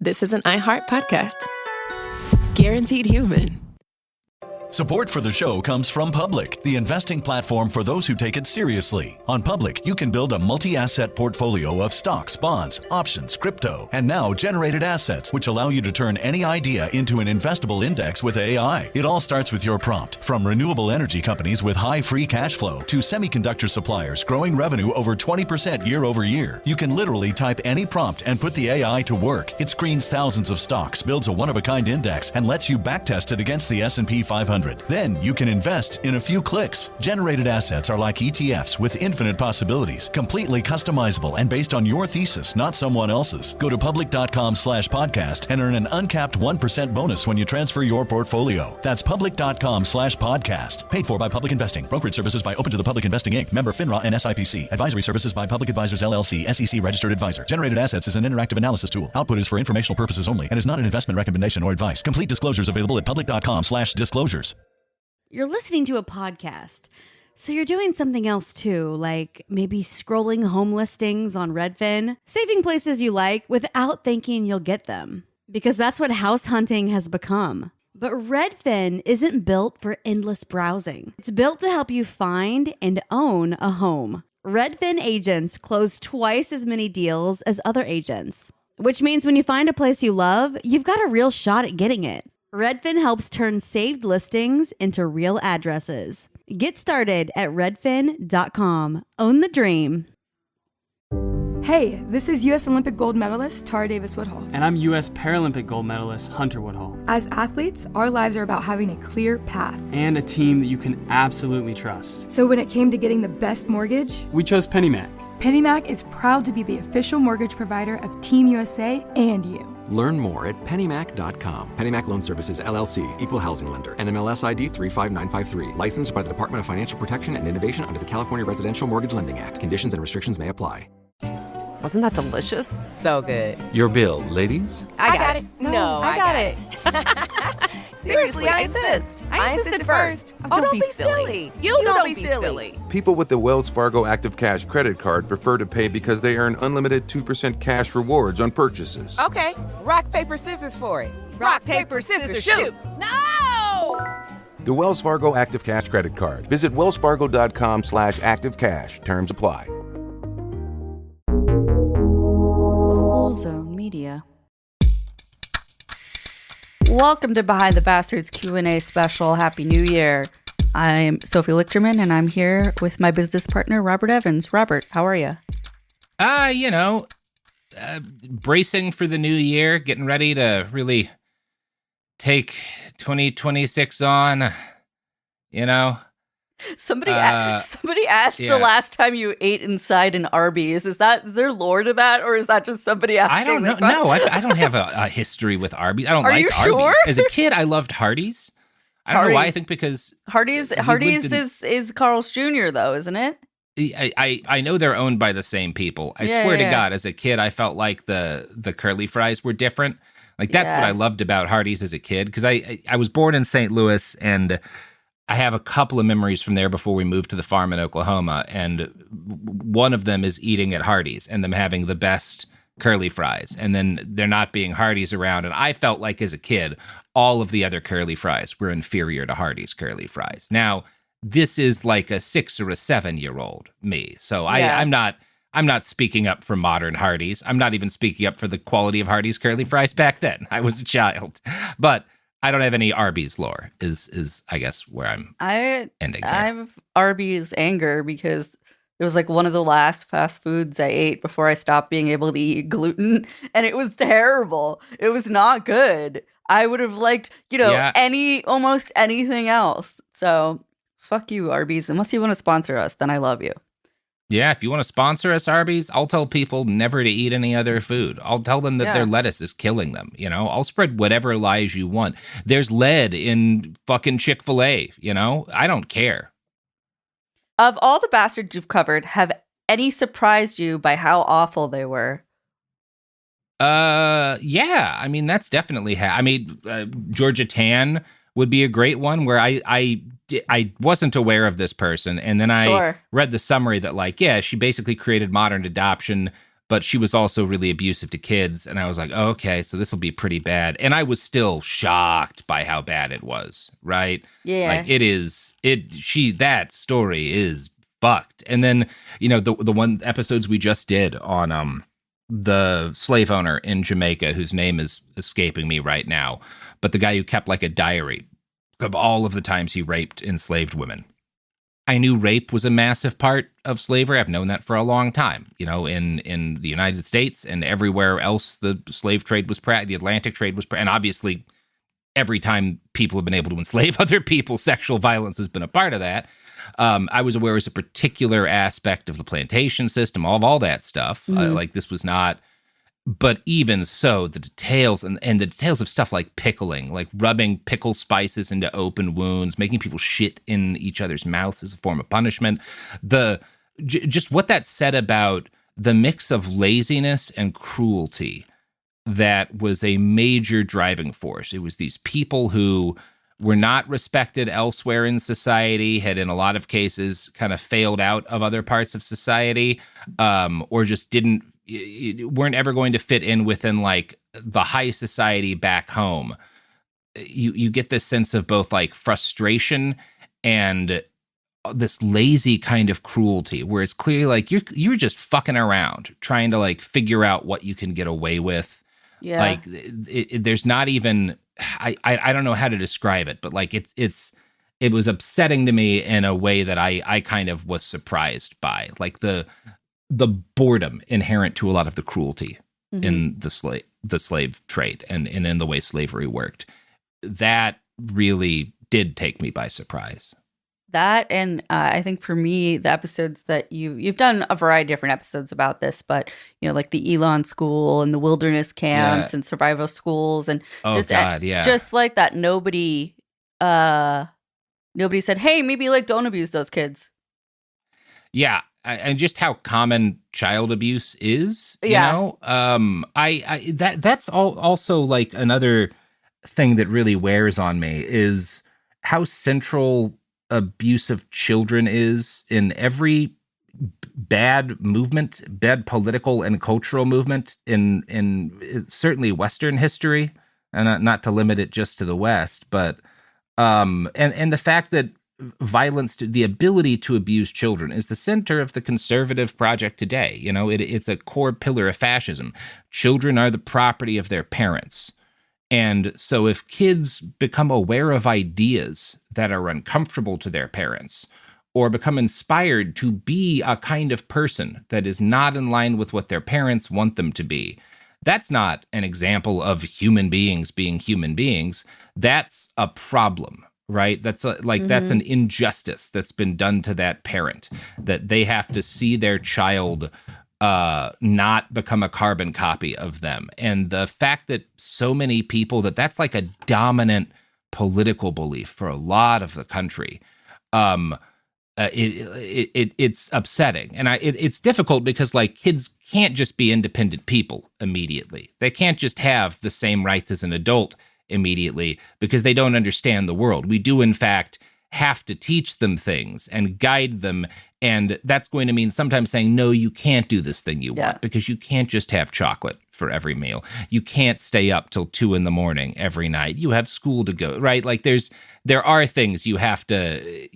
this is an iHeart podcast. Guaranteed human. Support for the show comes from Public, the investing platform for those who take it seriously. On Public, you can build a multi-asset portfolio of stocks, bonds, options, crypto, and now generated assets, which allow you to turn any idea into an investable index with AI. It all starts with your prompt. From renewable energy companies with high free cash flow to semiconductor suppliers growing revenue over 20% year over year, you can literally type any prompt and put the AI to work. It screens thousands of stocks, builds a one-of-a-kind index, and lets you backtest it against the S&P 500. Then you can invest in a few clicks. Generated assets are like ETFs with infinite possibilities, completely customizable and based on your thesis, not someone else's. Go to public.com/podcast and earn an uncapped 1% bonus when you transfer your portfolio. That's public.com/podcast. Paid for by Public Investing. Brokerage services by Open to the Public Investing Inc. Member FINRA and SIPC. Advisory services by Public Advisors LLC, SEC registered advisor. Generated assets is an interactive analysis tool. Output is for informational purposes only and is not an investment recommendation or advice. Complete disclosures available at public.com/disclosures. You're listening to a podcast, so you're doing something else too, like maybe scrolling home listings on Redfin, saving places you like without thinking you'll get them, because that's what house hunting has become. But Redfin isn't built for endless browsing. It's built to help you find and own a home. Redfin agents close twice as many deals as other agents, which means when you find a place you love, you've got a real shot at getting it. Redfin helps turn saved listings into real addresses. Get started at redfin.com. Own the dream. Hey, this is U.S. Olympic gold medalist Tara Davis-Woodhull. And I'm U.S. Paralympic gold medalist Hunter Woodhull. As athletes, our lives are about having a clear path. And a team that you can absolutely trust. So when it came to getting the best mortgage, we chose PennyMac. PennyMac is proud to be the official mortgage provider of Team USA and you. Learn more at pennymac.com. PennyMac Loan Services, LLC, Equal Housing Lender, NMLS ID 35953. Licensed by the Department of Financial Protection and Innovation under the California Residential Mortgage Lending Act. Conditions and restrictions may apply. Wasn't that delicious? So good. Your bill, ladies? I got it. No, I got it. Seriously, I insist. I insisted first. Oh, don't be silly. You don't be silly. People with the Wells Fargo Active Cash credit card prefer to pay because they earn unlimited 2% cash rewards on purchases. Okay, rock, paper, scissors for it. Rock, paper, scissors, shoot. No! The Wells Fargo Active Cash credit card. Visit wellsfargo.com/activecash. Terms apply. Cool Zone Media. Welcome to Behind the Bastards Q&A special. Happy New Year. I'm Sophie Lichterman, and I'm here with my business partner, Robert Evans. Robert, how are you? Bracing for the new year, getting ready to really take 2026 on, Somebody asked the last time you ate inside an Arby's. Is there lore to that, or is that just somebody asking? I don't know. No, I don't have a history with Arby's. I don't like Arby's. Sure? As a kid, I loved Hardee's. I don't know why. I think because Hardee's is Carl's Jr. though, isn't it? I know they're owned by the same people. I swear to God, as a kid, I felt like the curly fries were different. Like that's what I loved about Hardee's as a kid, because I was born in St. Louis, and I have a couple of memories from there before we moved to the farm in Oklahoma, and one of them is eating at Hardee's and them having the best curly fries, and then there not being Hardee's around, and I felt like as a kid, all of the other curly fries were inferior to Hardee's curly fries. Now, this is like a 6 or a 7-year-old me, so I'm not speaking up for modern Hardee's. I'm not even speaking up for the quality of Hardee's curly fries back then. I was a child, but I don't have any Arby's lore, is I guess where I'm ending here. I have Arby's anger because it was like one of the last fast foods I ate before I stopped being able to eat gluten, and it was terrible. It was not good. I would have liked, almost anything else. So fuck you, Arby's. Unless you want to sponsor us, then I love you. Yeah, if you want to sponsor us, Arby's, I'll tell people never to eat any other food. I'll tell them that their lettuce is killing them, I'll spread whatever lies you want. There's lead in fucking Chick-fil-A, I don't care. Of all the bastards you've covered, have any surprised you by how awful they were? Yeah, I mean, that's definitely, Georgia Tan would be a great one where I wasn't aware of this person, and then I read the summary that she basically created modern adoption but she was also really abusive to kids. And I was like, oh, okay, so this will be pretty bad. And I was still shocked by how bad it was, right? Yeah. Like that story is fucked. And then, the one episodes we just did on the slave owner in Jamaica, whose name is escaping me right now, but the guy who kept like a diary of all of the times he raped enslaved women. I knew rape was a massive part of slavery. I've known that for a long time, in the United States and everywhere else the slave trade was the Atlantic trade was and obviously every time people have been able to enslave other people, sexual violence has been a part of that. I was aware it was a particular aspect of the plantation system, all that stuff. Like this was not, but even so, the details and the details of stuff like pickling, like rubbing pickle spices into open wounds, making people shit in each other's mouths as a form of punishment. Just what that said about the mix of laziness and cruelty that was a major driving force. It was these people who were not respected elsewhere in society, had in a lot of cases kind of failed out of other parts of society, or just weren't ever going to fit in within like the high society back home. You get this sense of both like frustration and this lazy kind of cruelty where it's clearly like you're just fucking around trying to like figure out what you can get away with. Yeah. Like there's not even, I don't know how to describe it, but like it was upsetting to me in a way that I kind of was surprised by, like the boredom inherent to a lot of the cruelty in the slave trade and in the way slavery worked. That really did take me by surprise. That, and I think for me, the episodes that you've done a variety of different episodes about this, but like the Elon School and the wilderness camps and survival schools, and just like that, nobody said, hey, maybe like don't abuse those kids. Yeah, and just how common child abuse is, that's also like another thing that really wears on me is how central abuse of children is in every bad movement, bad political and cultural movement in certainly Western history, and not to limit it just to the West, but and the fact that violence, the ability to abuse children, is the center of the conservative project today. It's a core pillar of fascism. Children are the property of their parents. And so if kids become aware of ideas that are uncomfortable to their parents, or become inspired to be a kind of person that is not in line with what their parents want them to be, that's not an example of human beings being human beings. That's a problem, right? That's that's an injustice that's been done to that parent, that they have to see their child not become a carbon copy of them. And the fact that so many people, that's like a dominant political belief for a lot of the country, it's upsetting. And it's difficult because like kids can't just be independent people immediately. They can't just have the same rights as an adult immediately because they don't understand the world. We do in fact have to teach them things and guide them. And that's going to mean sometimes saying, no, you can't do this thing you want, because you can't just have chocolate for every meal. You can't stay up till 2 a.m. every night. You have school to go, right? Like there are things you have to,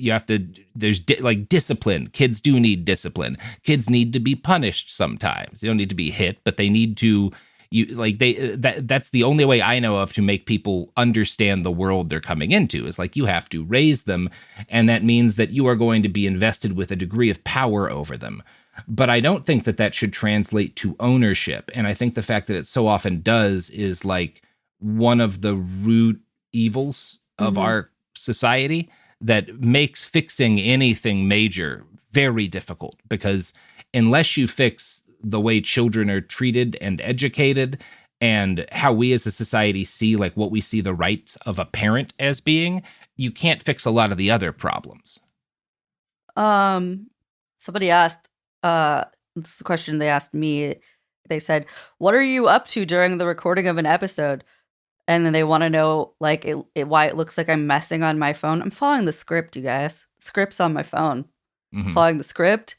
there's like discipline. Kids do need discipline. Kids need to be punished sometimes. They don't need to be hit, but they need to, that's the only way I know of to make people understand the world they're coming into, is like you have to raise them, and that means that you are going to be invested with a degree of power over them. But I don't think that should translate to ownership, and I think the fact that it so often does is like one of the root evils of our society that makes fixing anything major very difficult, because unless you fix the way children are treated and educated, and how we as a society see like what we see the rights of a parent as being, you can't fix a lot of the other problems. Somebody asked, this is a question they asked me. They said, what are you up to during the recording of an episode? And then they want to know like why it looks like I'm messing on my phone. I'm following the script, you guys. Script's on my phone. Following the script.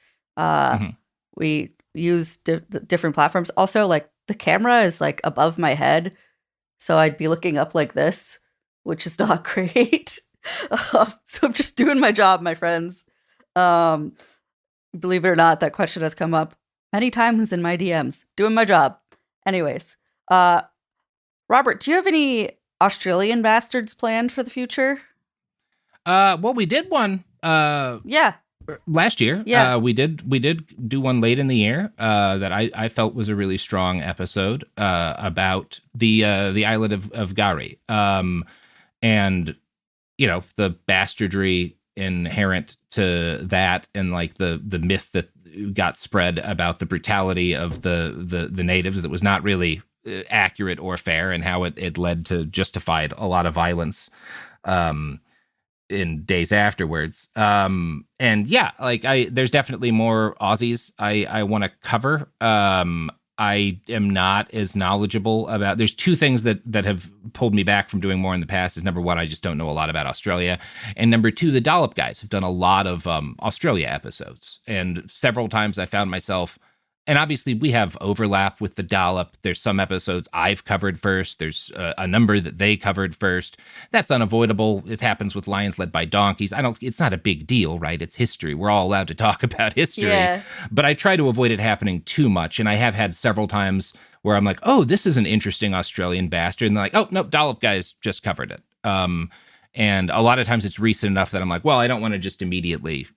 use different platforms. Also, like the camera is like above my head, so I'd be looking up like this, which is not great. So I'm just doing my job, my friends. Believe it or not, that question has come up many times in my DMs. Doing my job. Anyways, Robert, do you have any Australian bastards planned for the future? Well, we did one. Yeah. Last year. Yeah. We did do one late in the year that I felt was a really strong episode about the islet of Gari. And you know, the bastardry inherent to that, and like the myth that got spread about the brutality of the natives that was not really accurate or fair, and how it led to justified a lot of violence in days afterwards. And yeah, like there's definitely more Aussies I want to cover. I am not as knowledgeable about. There's two things that have pulled me back from doing more in the past. Is number one, I just don't know a lot about Australia, and number two, the Dollop guys have done a lot of Australia episodes, and several times I found myself. And obviously, we have overlap with the Dollop. There's some episodes I've covered first. There's a number that they covered first. That's unavoidable. It happens with Lions Led by Donkeys. It's not a big deal, right? It's history. We're all allowed to talk about history. Yeah. But I try to avoid it happening too much. And I have had several times where I'm like, oh, this is an interesting Australian bastard. And they're like, oh, nope, Dollop guys just covered it. And a lot of times it's recent enough that I'm like, well, I don't want to just immediately,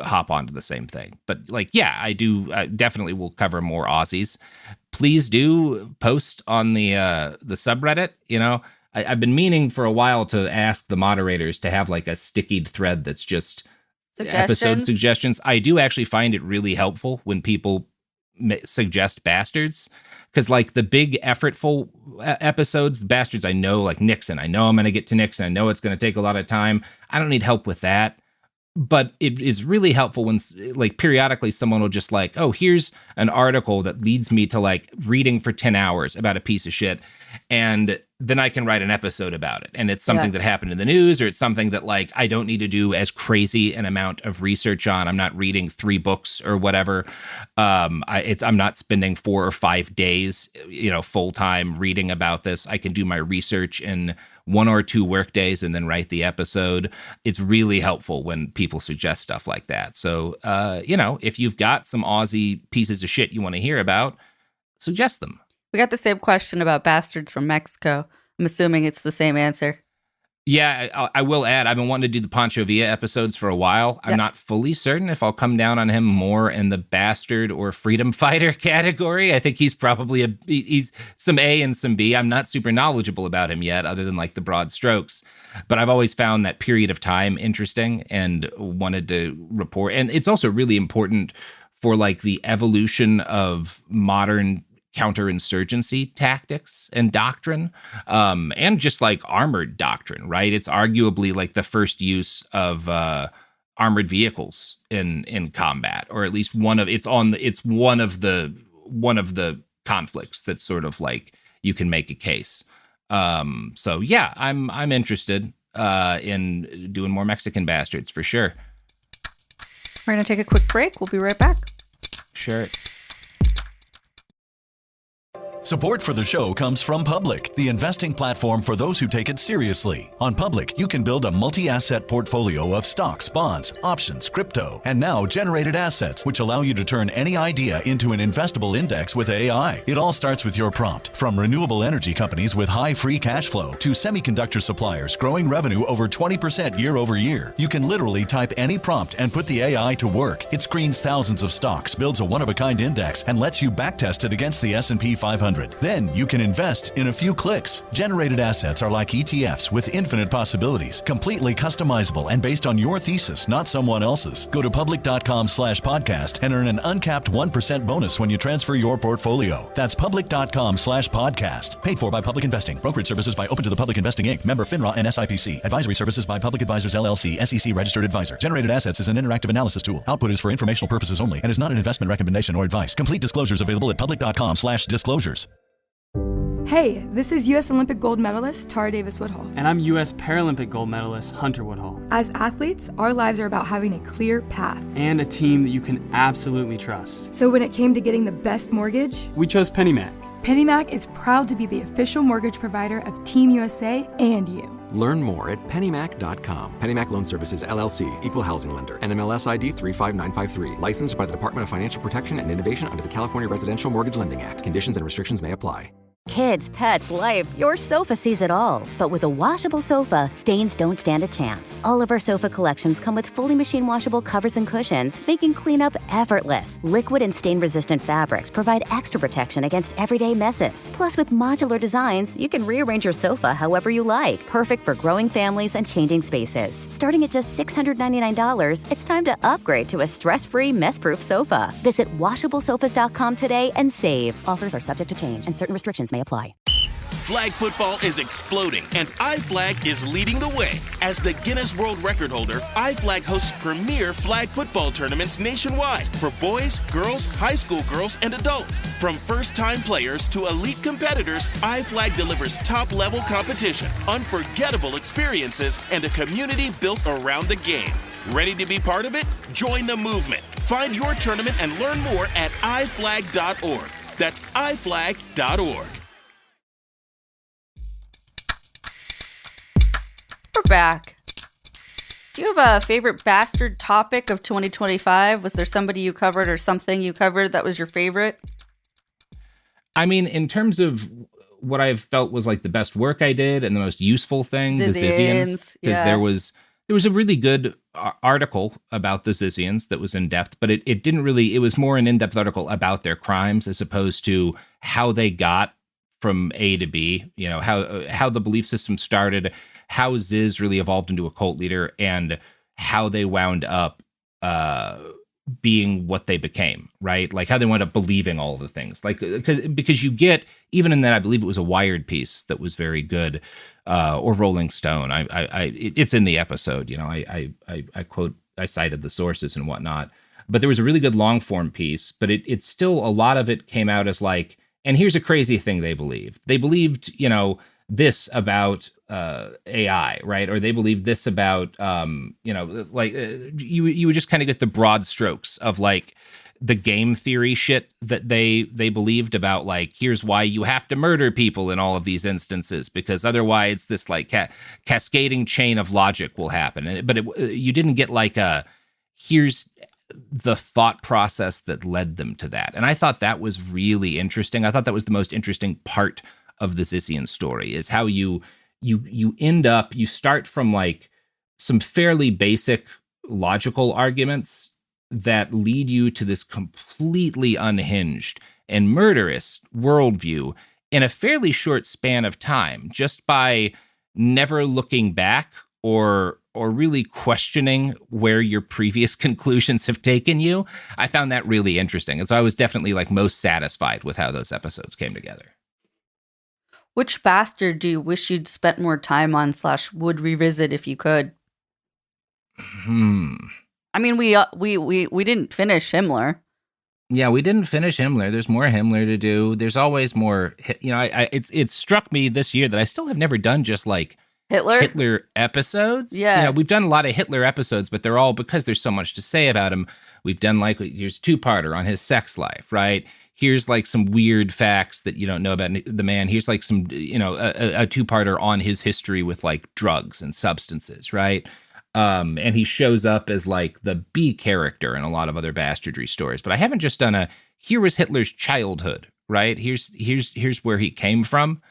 hop onto the same thing. But like, yeah, I definitely will cover more Aussies. Please do post on the subreddit. I've been meaning for a while to ask the moderators to have like a stickied thread that's just episode suggestions. I do actually find it really helpful when people suggest bastards, because like the big effortful episodes, the bastards I know, like Nixon, I know I'm going to get to Nixon. I know it's going to take a lot of time. I don't need help with that. But it is really helpful when, like, periodically someone will just like, oh, here's an article that leads me to like reading for 10 hours about a piece of shit. And then I can write an episode about it. And it's something that happened in the news, or it's something that like I don't need to do as crazy an amount of research on. I'm not reading 3 books or whatever. I'm not spending 4 or 5 days, full time reading about this. I can do my research in 1 or 2 work days and then write the episode. It's really helpful when people suggest stuff like that. So, if you've got some Aussie pieces of shit you want to hear about, suggest them. We got the same question about bastards from Mexico. I'm assuming it's the same answer. Yeah, I will add, I've been wanting to do the Pancho Villa episodes for a while. I'm not fully certain if I'll come down on him more in the bastard or freedom fighter category. I think he's probably he's some A and some B. I'm not super knowledgeable about him yet, other than like the broad strokes. But I've always found that period of time interesting and wanted to report. And it's also really important for like the evolution of modern counterinsurgency tactics and doctrine, and just like armored doctrine, right? It's arguably like the first use of armored vehicles in combat, or at least one of the conflicts that's sort of like you can make a case. So yeah, I'm interested in doing more Mexican bastards for sure. We're gonna take a quick break. We'll be right back. Sure. Support for the show comes from Public, the investing platform for those who take it seriously. On Public, you can build a multi-asset portfolio of stocks, bonds, options, crypto, and now generated assets, which allow you to turn any idea into an investable index with AI. It all starts with your prompt. From renewable energy companies with high free cash flow to semiconductor suppliers growing revenue over 20% year over year, you can literally type any prompt and put the AI to work. It screens thousands of stocks, builds a one-of-a-kind index, and lets you backtest it against the S&P 500. Then you can invest in a few clicks. Generated assets are like ETFs with infinite possibilities, completely customizable and based on your thesis, not someone else's. Go to public.com/podcast and earn an uncapped 1% bonus when you transfer your portfolio. That's public.com/podcast. Paid for by Public Investing. Brokerage services by Open to the Public Investing Inc. Member FINRA and SIPC. Advisory services by Public Advisors LLC, SEC registered advisor. Generated assets is an interactive analysis tool. Output is for informational purposes only and is not an investment recommendation or advice. Complete disclosures available at public.com/disclosures. Hey, this is U.S. Olympic gold medalist Tara Davis-Woodhull. And I'm U.S. Paralympic gold medalist Hunter Woodhull. As athletes, our lives are about having a clear path. And a team that you can absolutely trust. So when it came to getting the best mortgage, we chose PennyMac. PennyMac is proud to be the official mortgage provider of Team USA and you. Learn more at pennymac.com. PennyMac Loan Services, LLC, Equal Housing Lender, NMLS ID 35953. Licensed by the Department of Financial Protection and Innovation under the California Residential Mortgage Lending Act. Conditions and restrictions may apply. Kids, pets, life, your sofa sees it all. But with a washable sofa, stains don't stand a chance. All of our sofa collections come with fully machine washable covers and cushions, making cleanup effortless. Liquid and stain-resistant fabrics provide extra protection against everyday messes. Plus, with modular designs, you can rearrange your sofa however you like. Perfect for growing families and changing spaces. Starting at just $699, it's time to upgrade to a stress-free, mess-proof sofa. Visit washablesofas.com today and save. Offers are subject to change and certain restrictions may apply. Flag football is exploding, and iFlag is leading the way. As the Guinness World Record holder, iFlag hosts premier flag football tournaments nationwide for boys, girls, high school girls, and adults. From first-time players to elite competitors, iFlag delivers top-level competition, unforgettable experiences, and a community built around the game. Ready to be part of it? Join the movement. Find your tournament and learn more at iflag.org. That's iflag.org. We're back. Do you have a favorite bastard topic of 2025? Was there somebody you covered or something you covered that was your favorite? I mean, in terms of what I felt was like the best work I did and the most useful thing, the Zizians. Because there was a really good article about the Zizians that was in depth, but it didn't really, it was more an in-depth article about their crimes as opposed to how they got from A to B, you know, how the belief system started, how Ziz really evolved into a cult leader, and how they wound up being what they became, right? Like how they wound up believing all the things. Like because you get, even in that, I believe it was a Wired piece that was very good, or Rolling Stone. It's in the episode, you know, I quote, I cited the sources and whatnot, but there was a really good long form piece, but it's still, a lot of it came out as like, and here's a crazy thing they believed. They believed, you know, this about AI, right? Or they believed this about, you know, like you would just kind of get the broad strokes of like the game theory shit that they believed about, like, here's why you have to murder people in all of these instances, because otherwise this like cascading chain of logic will happen. But you didn't get like here's the thought process that led them to that. And I thought that was really interesting. I thought that was the most interesting part of the Zizian story, is how you end up, you start from like some fairly basic logical arguments that lead you to this completely unhinged and murderous worldview in a fairly short span of time, just by never looking back or really questioning where your previous conclusions have taken you. I found that really interesting. And so I was definitely like most satisfied with how those episodes came together. Which bastard do you wish you'd spent more time on / would revisit if you could? I mean, we didn't finish Himmler. Yeah, we didn't finish Himmler. There's more Himmler to do. There's always more. You know, it struck me this year that I still have never done just like Hitler episodes. Yeah, you know, we've done a lot of Hitler episodes, but they're all, because there's so much to say about him. We've done like, here's a 2-parter on his sex life, right? Here's like some weird facts that you don't know about the man. Here's like some, you know, a 2-parter on his history with like drugs and substances, right? And he shows up as like the B character in a lot of other bastardry stories. But I haven't just done here was Hitler's childhood, right? Here's where he came from.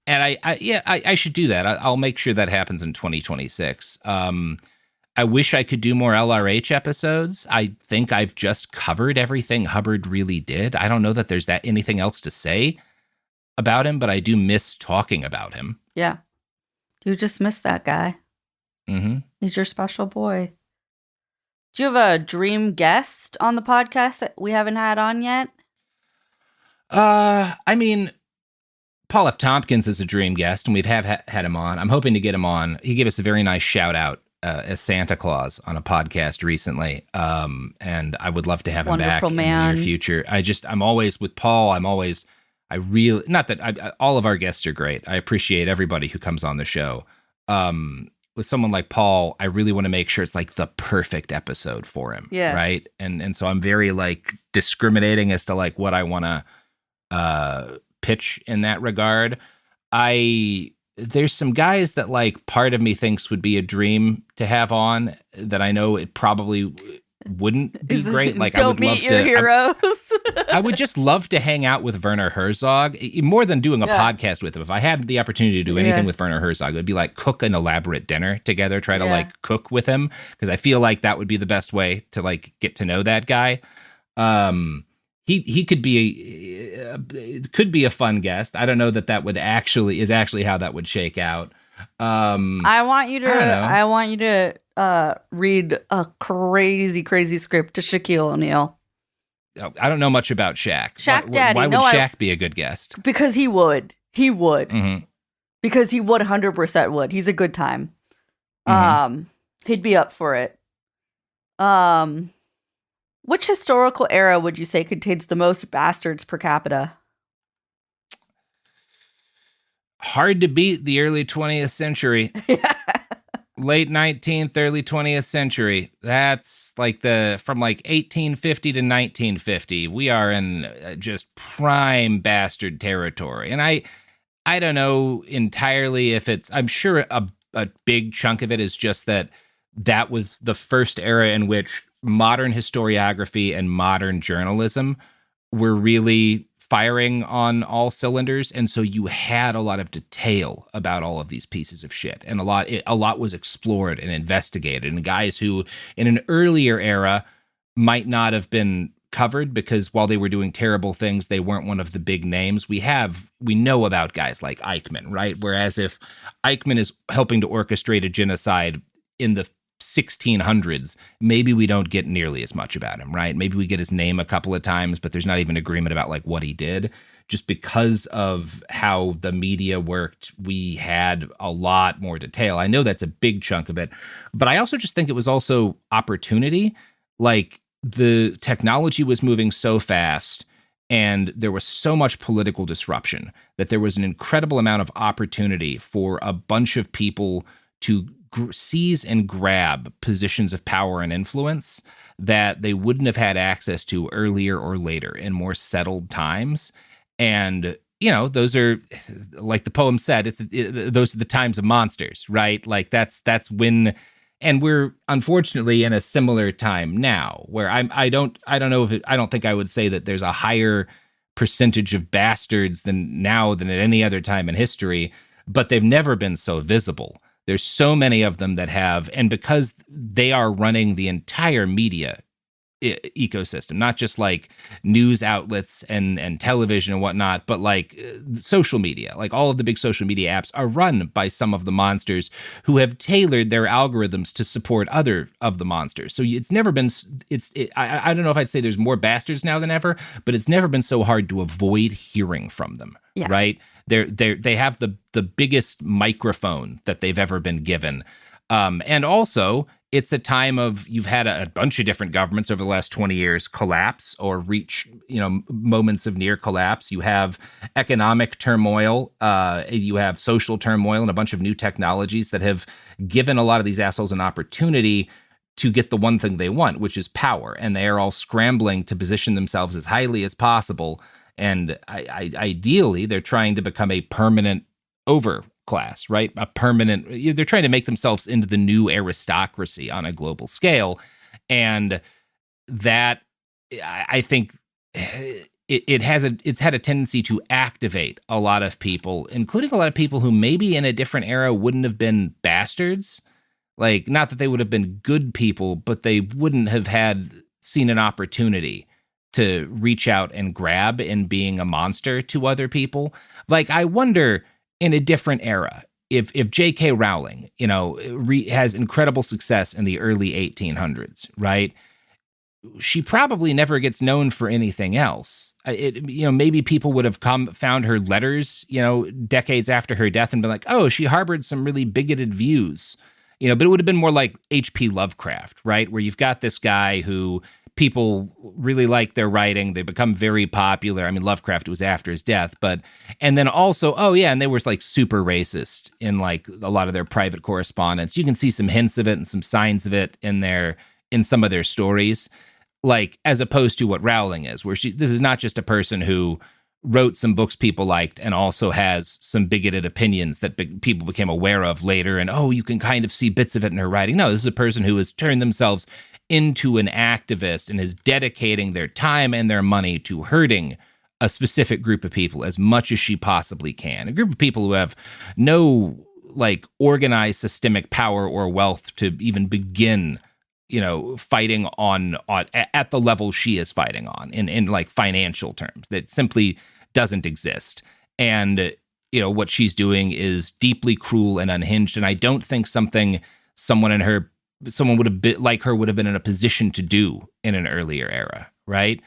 And I should do that. I'll make sure that happens in 2026. I wish I could do more LRH episodes. I think I've just covered everything Hubbard really did. I don't know that there's anything else to say about him, but I do miss talking about him. Yeah. You just miss that guy. Mm-hmm. He's your special boy. Do you have a dream guest on the podcast that we haven't had on yet? I mean, Paul F. Tompkins is a dream guest, and we've had him on. I'm hoping to get him on. He gave us a very nice shout out as Santa Claus on a podcast recently. And I would love to have him back in the near future. I'm always with Paul. I I really, not that all of our guests are great. I appreciate everybody who comes on the show. With someone like Paul, I really want to make sure it's like the perfect episode for him. Yeah. Right. And so I'm very like discriminating as to like what I want to pitch in that regard. There's some guys that like part of me thinks would be a dream to have on that I know it probably wouldn't be great. Like I would love meet your heroes. I would just love to hang out with Werner Herzog more than doing a podcast with him. If I had the opportunity to do anything with Werner Herzog, it would be like cook an elaborate dinner together, try to like cook with him. Cause I feel like that would be the best way to like get to know that guy. He could be a fun guest. I don't know that is actually how that would shake out. I want you to read a crazy script to Shaquille O'Neal. I don't know much about Shaq. Daddy. Why would Shaq be a good guest? Because he would. He would. Mm-hmm. Because he would 100% would. He's a good time. He'd be up for it. Which historical era would you say contains the most bastards per capita? Hard to beat the early 20th century. Late 19th, early 20th century. That's like from like 1850 to 1950. We are in just prime bastard territory. And I don't know entirely if I'm sure a big chunk of it is just that was the first era in which modern historiography and modern journalism were really firing on all cylinders, and so you had a lot of detail about all of these pieces of shit, and a lot was explored and investigated, and guys who in an earlier era might not have been covered because while they were doing terrible things, they weren't one of the big names. We know about guys like Eichmann, right? Whereas if Eichmann is helping to orchestrate a genocide in the 1600s, maybe we don't get nearly as much about him, right? Maybe we get his name a couple of times, but there's not even agreement about like what he did. Just because of how the media worked, we had a lot more detail. I know that's a big chunk of it, but I also just think it was also opportunity. Like the technology was moving so fast and there was so much political disruption that there was an incredible amount of opportunity for a bunch of people to seize and grab positions of power and influence that they wouldn't have had access to earlier or later in more settled times. And, those are, like the poem said, those are the times of monsters, right? Like that's when, and we're unfortunately in a similar time now where I don't think I would say that there's a higher percentage of bastards than at any other time in history, but they've never been so visible. There's so many of them that have, and because they are running the entire media ecosystem, not just like news outlets and television and whatnot, but like social media, like all of the big social media apps are run by some of the monsters who have tailored their algorithms to support other of the monsters. So it's never been, I don't know if I'd say there's more bastards now than ever, but it's never been so hard to avoid hearing from them, right? They have the biggest microphone that they've ever been given. And also, it's a time of, you've had a bunch of different governments over the last 20 years collapse or reach, moments of near collapse. You have economic turmoil, you have social turmoil, and a bunch of new technologies that have given a lot of these assholes an opportunity to get the one thing they want, which is power. And they are all scrambling to position themselves as highly as possible. And ideally, they're trying to become a permanent overclass, right? They're trying to make themselves into the new aristocracy on a global scale. And that, I think, it's had a tendency to activate a lot of people, including a lot of people who maybe in a different era wouldn't have been bastards. Like, not that they would have been good people, but they wouldn't have seen an opportunity to reach out and grab in being a monster to other people. Like, I wonder in a different era, if J.K. Rowling, has incredible success in the early 1800s, right? She probably never gets known for anything else. Maybe people would have found her letters, decades after her death and been like, oh, she harbored some really bigoted views. But it would have been more like H.P. Lovecraft, right? Where you've got this guy who people really like their writing. They become very popular. I mean, Lovecraft was after his death, and then also, and they were like super racist in like a lot of their private correspondence. You can see some hints of it and some signs of it in some of their stories, like as opposed to what Rowling is, where this is not just a person who wrote some books people liked and also has some bigoted opinions that people became aware of later. And, you can kind of see bits of it in her writing. No, this is a person who has turned themselves into an activist and is dedicating their time and their money to hurting a specific group of people as much as she possibly can. A group of people who have no like organized systemic power or wealth to even begin, fighting on at the level she is fighting on in like financial terms. That simply doesn't exist. And what she's doing is deeply cruel and unhinged. And I don't think someone would have been like her would have been in a position to do in an earlier era, right?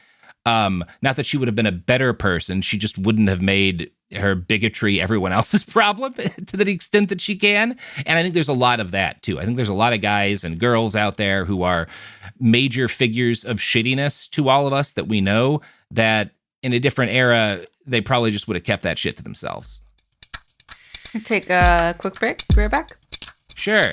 Not that she would have been a better person. She just wouldn't have made her bigotry everyone else's problem to the extent that she can. And I think there's a lot of that too. I think there's a lot of guys and girls out there who are major figures of shittiness to all of us that we know, that in a different era, they probably just would have kept that shit to themselves. Take a quick break. Be right back. Sure.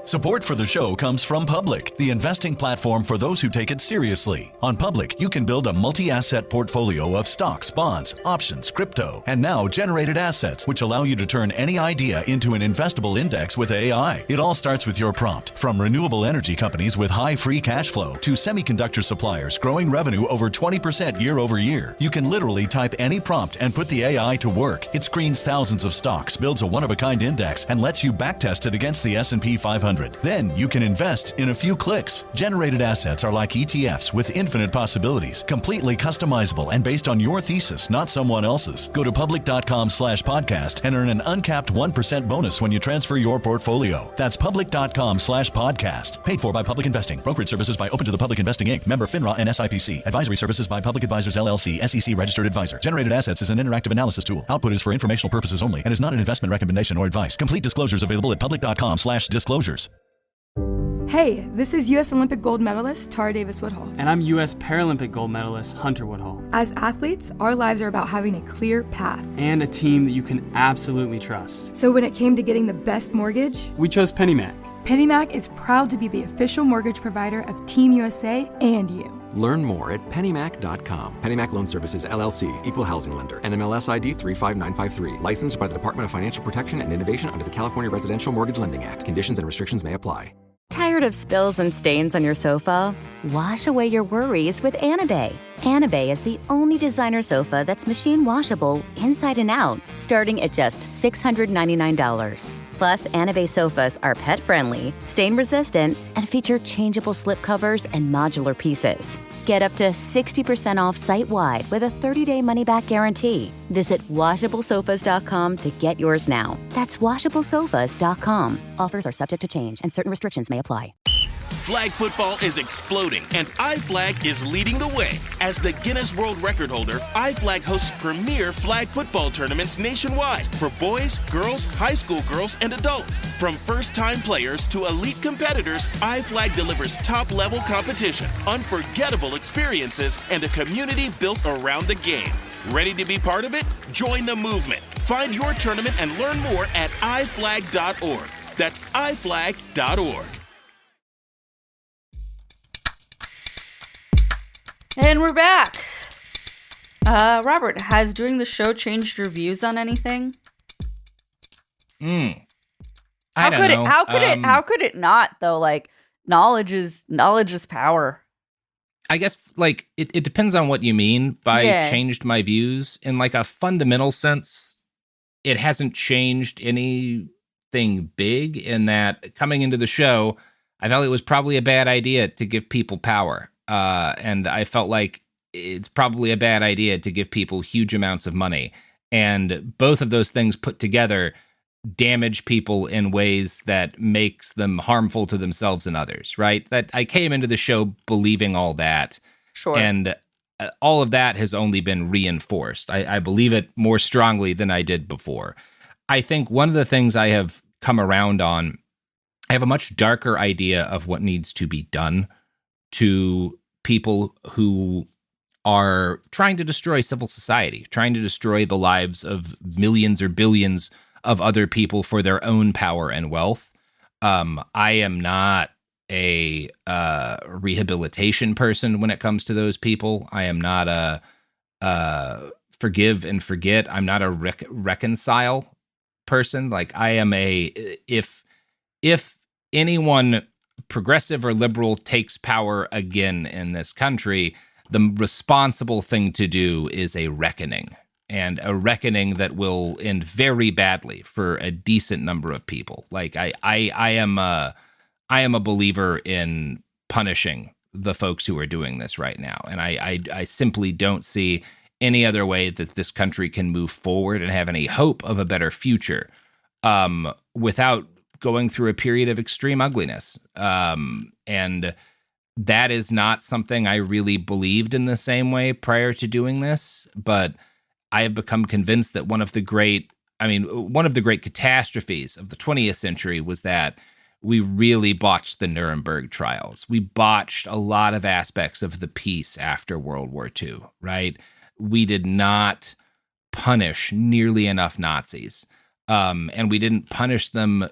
Support for the show comes from Public, the investing platform for those who take it seriously. On Public, you can build a multi-asset portfolio of stocks, bonds, options, crypto, and now generated assets, which allow you to turn any idea into an investable index with AI. It all starts with your prompt. From renewable energy companies with high free cash flow to semiconductor suppliers growing revenue over 20% year over year, you can literally type any prompt and put the AI to work. It screens thousands of stocks, builds a one-of-a-kind index, and lets you backtest it against the S&P 500. Then you can invest in a few clicks. Generated assets are like ETFs with infinite possibilities, completely customizable and based on your thesis, not someone else's. Go to public.com/podcast and earn an uncapped 1% bonus when you transfer your portfolio. That's public.com/podcast. Paid for by Public Investing. Brokerage services by Open to the Public Investing Inc. Member FINRA and SIPC. Advisory services by Public Advisors LLC, SEC registered advisor. Generated assets is an interactive analysis tool. Output is for informational purposes only and is not an investment recommendation or advice. Complete disclosures available at public.com/disclosures. Hey, this is U.S. Olympic gold medalist Tara Davis Woodhull. And I'm U.S. Paralympic gold medalist Hunter Woodhull. As athletes, our lives are about having a clear path. And a team that you can absolutely trust. So when it came to getting the best mortgage, we chose PennyMac. PennyMac is proud to be the official mortgage provider of Team USA and you. Learn more at pennymac.com. PennyMac Loan Services, LLC, Equal Housing Lender, NMLS ID 35953. Licensed by the Department of Financial Protection and Innovation under the California Residential Mortgage Lending Act. Conditions and restrictions may apply. Tired of spills and stains on your sofa? Wash away your worries with Anabay. Anabay is the only designer sofa that's machine washable inside and out, starting at just $699. Plus, Anabay sofas are pet-friendly, stain-resistant, and feature changeable slip covers and modular pieces. Get up to 60% off site-wide with a 30-day money-back guarantee. Visit washablesofas.com to get yours now. That's washablesofas.com. Offers are subject to change and certain restrictions may apply. Flag football is exploding, and iFlag is leading the way. As the Guinness World Record holder, iFlag hosts premier flag football tournaments nationwide for boys, girls, high school girls, and adults. From first-time players to elite competitors, iFlag delivers top-level competition, unforgettable experiences, and a community built around the game. Ready to be part of it? Join the movement. Find your tournament and learn more at iflag.org. That's iflag.org. And we're back. Robert, has doing the show changed your views on anything? How could it not though? Like knowledge is power. I guess like it depends on what you mean by changed my views. In like a fundamental sense, it hasn't changed anything big in that coming into the show, I felt it was probably a bad idea to give people power. And I felt like it's probably a bad idea to give people huge amounts of money. And both of those things put together damage people in ways that makes them harmful to themselves and others, right? That I came into the show believing all that. Sure. And all of that has only been reinforced. I believe it more strongly than I did before. I think one of the things I have come around on I have a much darker idea of what needs to be done to people who are trying to destroy civil society, trying to destroy the lives of millions or billions of other people for their own power and wealth. I am not a rehabilitation person when it comes to those people. I am not a forgive and forget. I'm not a reconcile person. Like I am if anyone progressive or liberal takes power again in this country, the responsible thing to do is a reckoning, and a reckoning that will end very badly for a decent number of people. Like I am a believer in punishing the folks who are doing this right now. And I simply don't see any other way that this country can move forward and have any hope of a better future without going through a period of extreme ugliness. And that is not something I really believed in the same way prior to doing this, but I have become convinced that one of the great catastrophes of the 20th century was that we really botched the Nuremberg trials. We botched a lot of aspects of the peace after World War II, right? We did not punish nearly enough Nazis. And we didn't punish them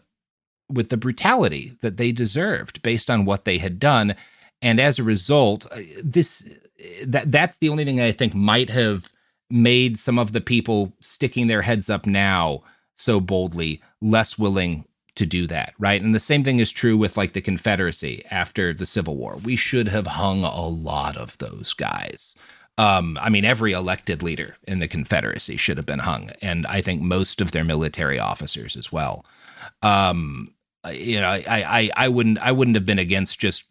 with the brutality that they deserved based on what they had done. And as a result, that's the only thing that I think might have made some of the people sticking their heads up now so boldly less willing to do that, right? And the same thing is true with like the Confederacy after the Civil War. We should have hung a lot of those guys. Every elected leader in the Confederacy should have been hung, and I think most of their military officers as well. I wouldn't have been against just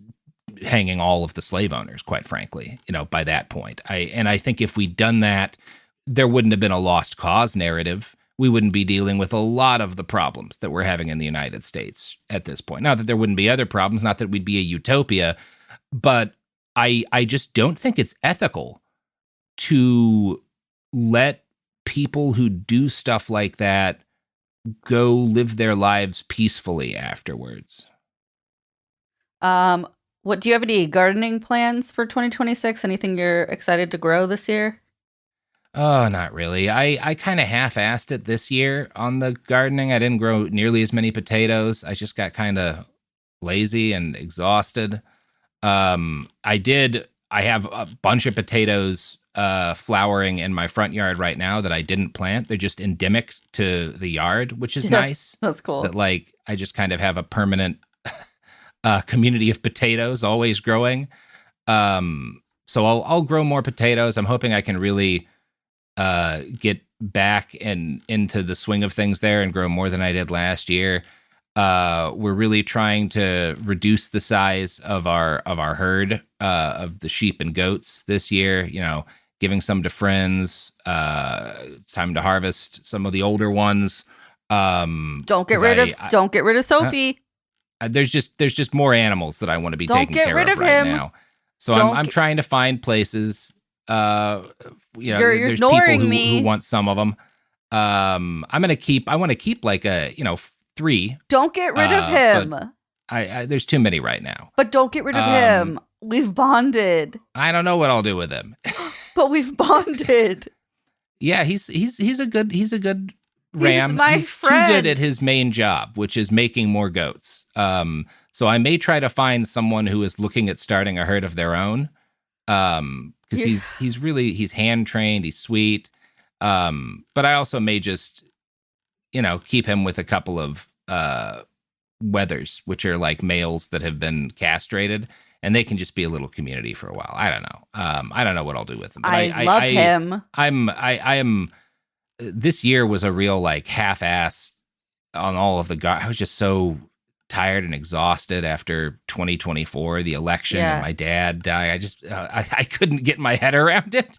hanging all of the slave owners, quite frankly, by that point. I think if we'd done that, there wouldn't have been a lost cause narrative. We wouldn't be dealing with a lot of the problems that we're having in the United States at this point. Not that there wouldn't be other problems, not that we'd be a utopia, but I just don't think it's ethical to let people who do stuff like that go live their lives peacefully afterwards. What do you have any gardening plans for 2026? Anything you're excited to grow this year? Oh, not really. I kind of half-assed it this year on the gardening. I didn't grow nearly as many potatoes. I just got kind of lazy and exhausted. I have a bunch of potatoes flowering in my front yard right now that I didn't plant. They're just endemic to the yard, which is nice. That's cool. That I just kind of have a permanent community of potatoes always growing. So I'll grow more potatoes. I'm hoping I can really get back and into the swing of things there and grow more than I did last year. We're really trying to reduce the size of our herd of the sheep and goats this year, giving some to friends. It's time to harvest some of the older ones. Don't get rid of Sophie. There's just more animals that I want to be taking care of right now. So I'm trying to find places. You're there's ignoring people me. who want some of them. I want to keep like 3. Don't get rid of him. I there's too many right now. But don't get rid of him. We've bonded. I don't know what I'll do with him. But we've bonded. Yeah, he's a good ram. He's my friend. Too good at his main job, which is making more goats. So I may try to find someone who is looking at starting a herd of their own. Because he's hand trained, he's sweet. But I also may just, keep him with a couple of wethers, which are like males that have been castrated, and they can just be a little community for a while. I don't know. I don't know what I'll do with him. But I love him. I am. This year was a real half-ass on all of the. I was just so tired and exhausted after 2024, the election, and my dad died. I couldn't get my head around it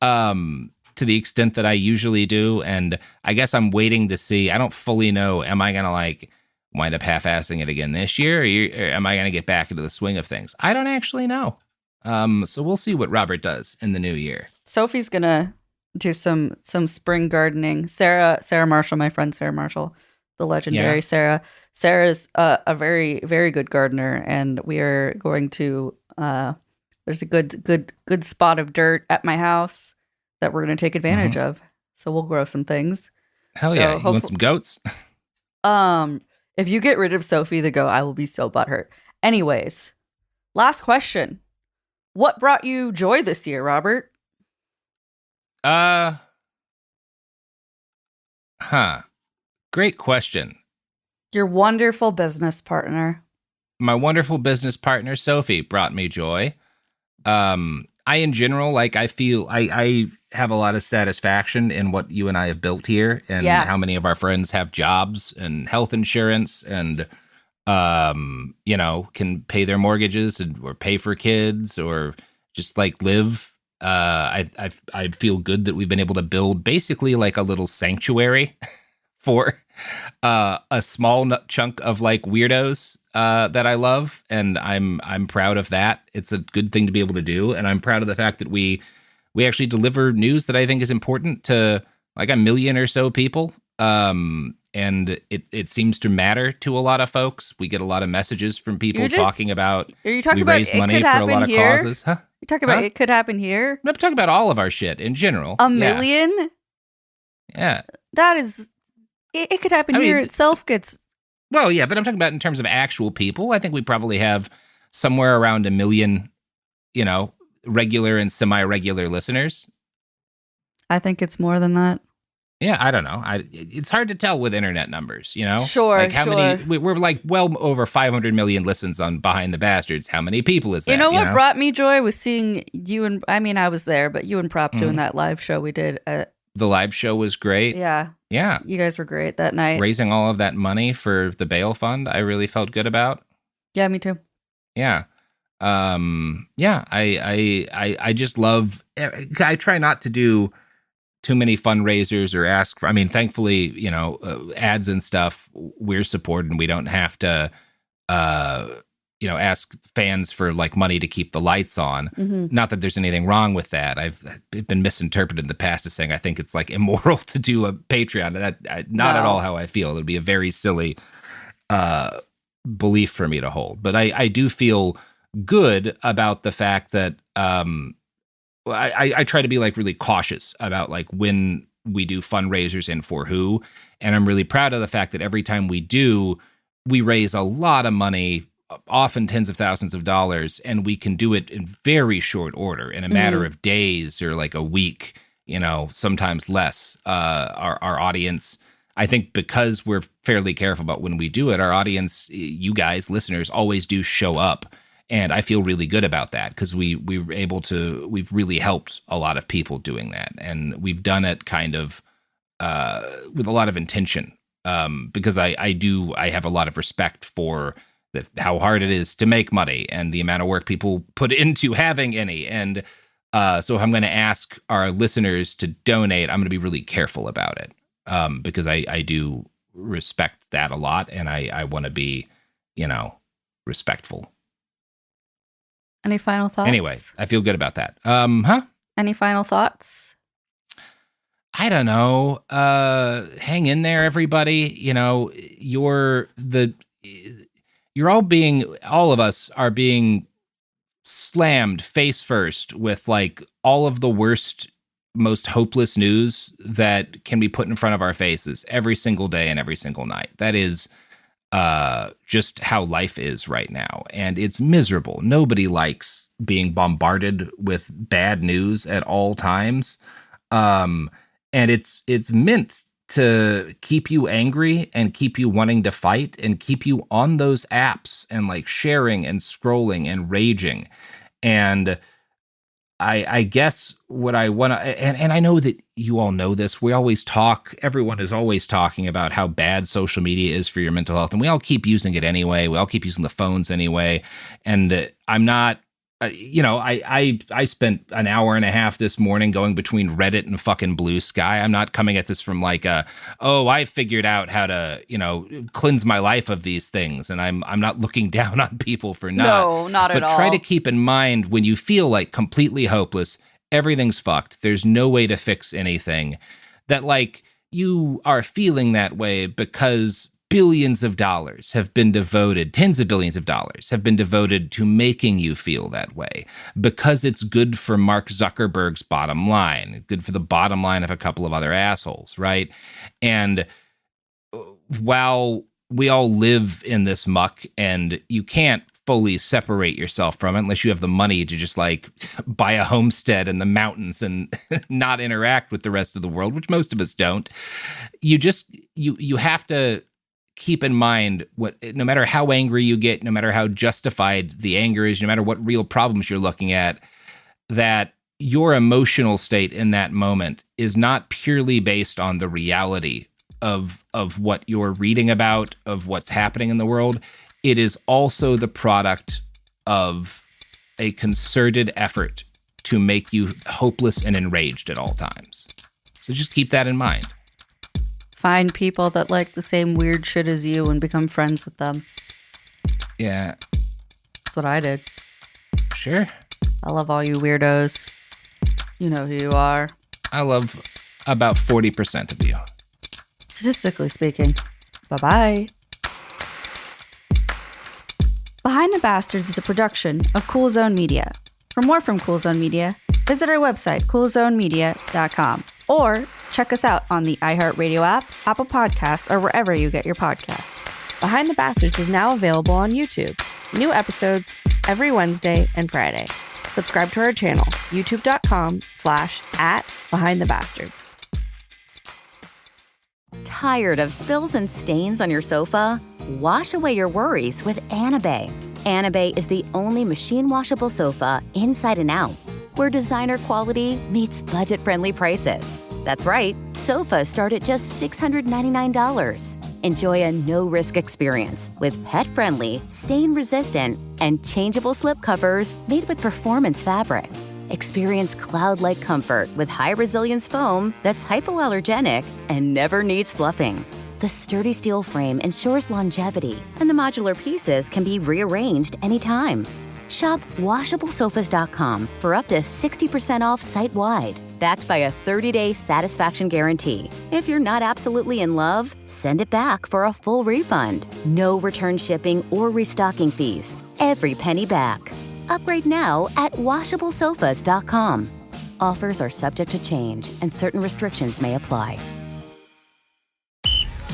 to the extent that I usually do. And I guess I'm waiting to see. I don't fully know. Am I going to wind up half-assing it again this year? Or am I going to get back into the swing of things? I don't actually know. So we'll see what Robert does in the new year. Sophie's going to do some spring gardening. Sarah Marshall, my friend Sarah Marshall, the legendary Sarah. Sarah's a very, very good gardener, and we are going to. There's a good spot of dirt at my house that we're going to take advantage of. So we'll grow some things. Hell yeah! You want some goats? If you get rid of Sophie the goat, I will be so butthurt. Anyways, last question: what brought you joy this year, Robert? Great question. Your wonderful business partner. My wonderful business partner, Sophie, brought me joy. I, in general, I feel I have a lot of satisfaction in what you and I have built here and how many of our friends have jobs and health insurance and, can pay their mortgages or pay for kids or just live. I feel good that we've been able to build basically a little sanctuary for a small chunk of weirdos that I love, and I'm proud of that. It's a good thing to be able to do, and I'm proud of the fact that we actually deliver news that I think is important to a million or so people. And it seems to matter to a lot of folks. We get a lot of messages from people talking about we raise money for a lot of causes. Huh? You talking about it could happen here? I'm talking about all of our shit in general. A million? Yeah. That is... It could happen here. Itself gets... Well, yeah, but I'm talking about in terms of actual people. I think we probably have somewhere around 1 million, regular and semi-regular listeners. I think it's more than that. Yeah, I don't know. It's hard to tell with internet numbers, Sure, many? We're well over 500 million listens on Behind the Bastards. How many people is that? You know what brought me joy was seeing you and... I was there, but you and Prop doing that live show we did at... The live show was great. Yeah. Yeah. You guys were great that night. Raising all of that money for the bail fund, I really felt good about. Yeah, me too. Yeah. I just love, I try not to do too many fundraisers or ask for, thankfully, ads and stuff we're supported and we don't have to, ask fans for money to keep the lights on. Not that there's anything wrong with that. I've been misinterpreted in the past as saying I think it's immoral to do a Patreon. Not at all how I feel. It would be a very silly belief for me to hold. But I do feel good about the fact that I try to be really cautious about when we do fundraisers and for who. And I'm really proud of the fact that every time we do, we raise a lot of money, often tens of thousands of dollars, and we can do it in very short order, in a matter of days or a week, sometimes less. Our audience, I think because we're fairly careful about when we do it, our audience, you guys, listeners, always do show up. And I feel really good about that because we've really helped a lot of people doing that. And we've done it kind of with a lot of intention because I have a lot of respect for how hard it is to make money and the amount of work people put into having any. And so if I'm going to ask our listeners to donate, I'm going to be really careful about it because I do respect that a lot. And I want to be, respectful. Any final thoughts? Anyway, I feel good about that. Any final thoughts? I don't know. Hang in there, everybody. All of us are being slammed face first with all of the worst, most hopeless news that can be put in front of our faces every single day and every single night. That is just how life is right now. And it's miserable. Nobody likes being bombarded with bad news at all times. And it's meant to keep you angry and keep you wanting to fight and keep you on those apps and sharing and scrolling and raging. And I guess what I want to, and I know that you all know this, everyone is always talking about how bad social media is for your mental health. And we all keep using it anyway. We all keep using the phones anyway. And I'm not, I spent an hour and a half this morning going between Reddit and fucking Blue Sky. I'm not coming at this from I figured out how to, cleanse my life of these things. And I'm not looking down on people for not. No, not at all. But try to keep in mind when you feel completely hopeless, everything's fucked. There's no way to fix anything. That you are feeling that way because billions of dollars have been devoted, tens of billions of dollars have been devoted to making you feel that way, because it's good for Mark Zuckerberg's bottom line, good for the bottom line of a couple of other assholes, right? And while we all live in this muck and you can't fully separate yourself from it unless you have the money to just like buy a homestead in the mountains and not interact with the rest of the world, which most of us don't, you have to keep in mind no matter how angry you get, no matter how justified the anger is, no matter what real problems you're looking at, that your emotional state in that moment is not purely based on the reality of what you're reading about, of what's happening in the world. It is also the product of a concerted effort to make you hopeless and enraged at all times. So just keep that in mind. Find people that like the same weird shit as you and become friends with them. Yeah. That's what I did. Sure. I love all you weirdos. You know who you are. I love about 40% of you. Statistically speaking. Bye-bye. Behind the Bastards is a production of Cool Zone Media. For more from Cool Zone Media, visit our website, coolzonemedia.com, or check us out on the iHeartRadio app, Apple Podcasts, or wherever you get your podcasts. Behind the Bastards is now available on YouTube. New episodes every Wednesday and Friday. Subscribe to our channel, youtube.com/@BehindTheBastards. Tired of spills and stains on your sofa? Wash away your worries with Anabay. Anabay is the only machine washable sofa inside and out, where designer quality meets budget-friendly prices. That's right, sofas start at just $699. Enjoy a no-risk experience with pet-friendly, stain-resistant, and changeable slip covers made with performance fabric. Experience cloud-like comfort with high-resilience foam that's hypoallergenic and never needs fluffing. The sturdy steel frame ensures longevity, and the modular pieces can be rearranged anytime. Shop WashableSofas.com for up to 60% off site-wide, backed by a 30-day satisfaction guarantee. If you're not absolutely in love, send it back for a full refund. No return shipping or restocking fees. Every penny back. Upgrade now at WashableSofas.com. Offers are subject to change, and certain restrictions may apply.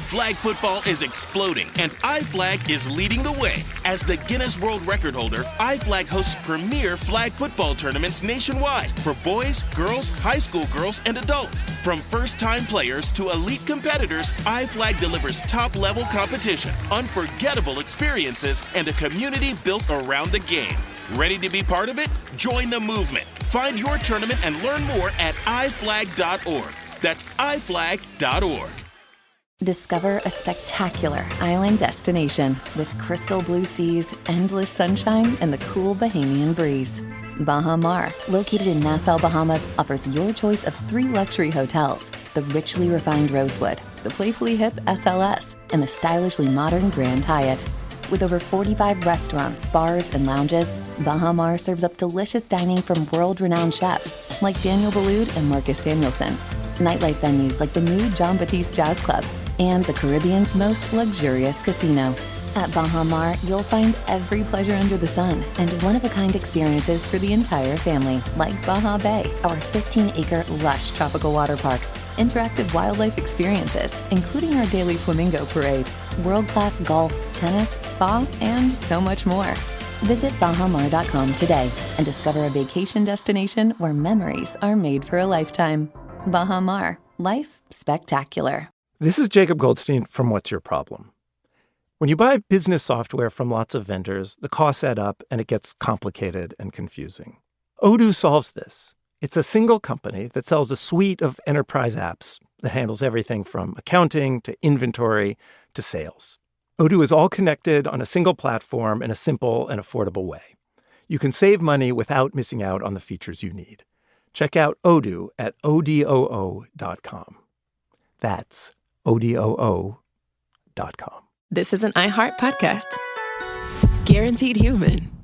Flag football is exploding, and iFlag is leading the way. As the Guinness World Record holder, iFlag hosts premier flag football tournaments nationwide for boys, girls, high school girls, and adults. From first-time players to elite competitors, iFlag delivers top-level competition, unforgettable experiences, and a community built around the game. Ready to be part of it? Join the movement. Find your tournament and learn more at iflag.org. That's iflag.org. Discover a spectacular island destination with crystal blue seas, endless sunshine, and the cool Bahamian breeze. Baha Mar, located in Nassau, Bahamas, offers your choice of 3 luxury hotels: the richly refined Rosewood, the playfully hip SLS, and the stylishly modern Grand Hyatt. With over 45 restaurants, bars, and lounges, Baha Mar serves up delicious dining from world-renowned chefs like Daniel Boulud and Marcus Samuelson. Nightlife venues like the new Jean Baptiste Jazz Club, and the Caribbean's most luxurious casino. At Baha Mar, you'll find every pleasure under the sun and one-of-a-kind experiences for the entire family, like Baha Bay, our 15-acre lush tropical water park, interactive wildlife experiences, including our daily flamingo parade, world-class golf, tennis, spa, and so much more. Visit bahamar.com today and discover a vacation destination where memories are made for a lifetime. Baha Mar, life spectacular. This is Jacob Goldstein from What's Your Problem? When you buy business software from lots of vendors, the costs add up and it gets complicated and confusing. Odoo solves this. It's a single company that sells a suite of enterprise apps that handles everything from accounting to inventory to sales. Odoo is all connected on a single platform in a simple and affordable way. You can save money without missing out on the features you need. Check out Odoo at odoo.com. That's odoo.com. This is an iHeart podcast. Guaranteed human.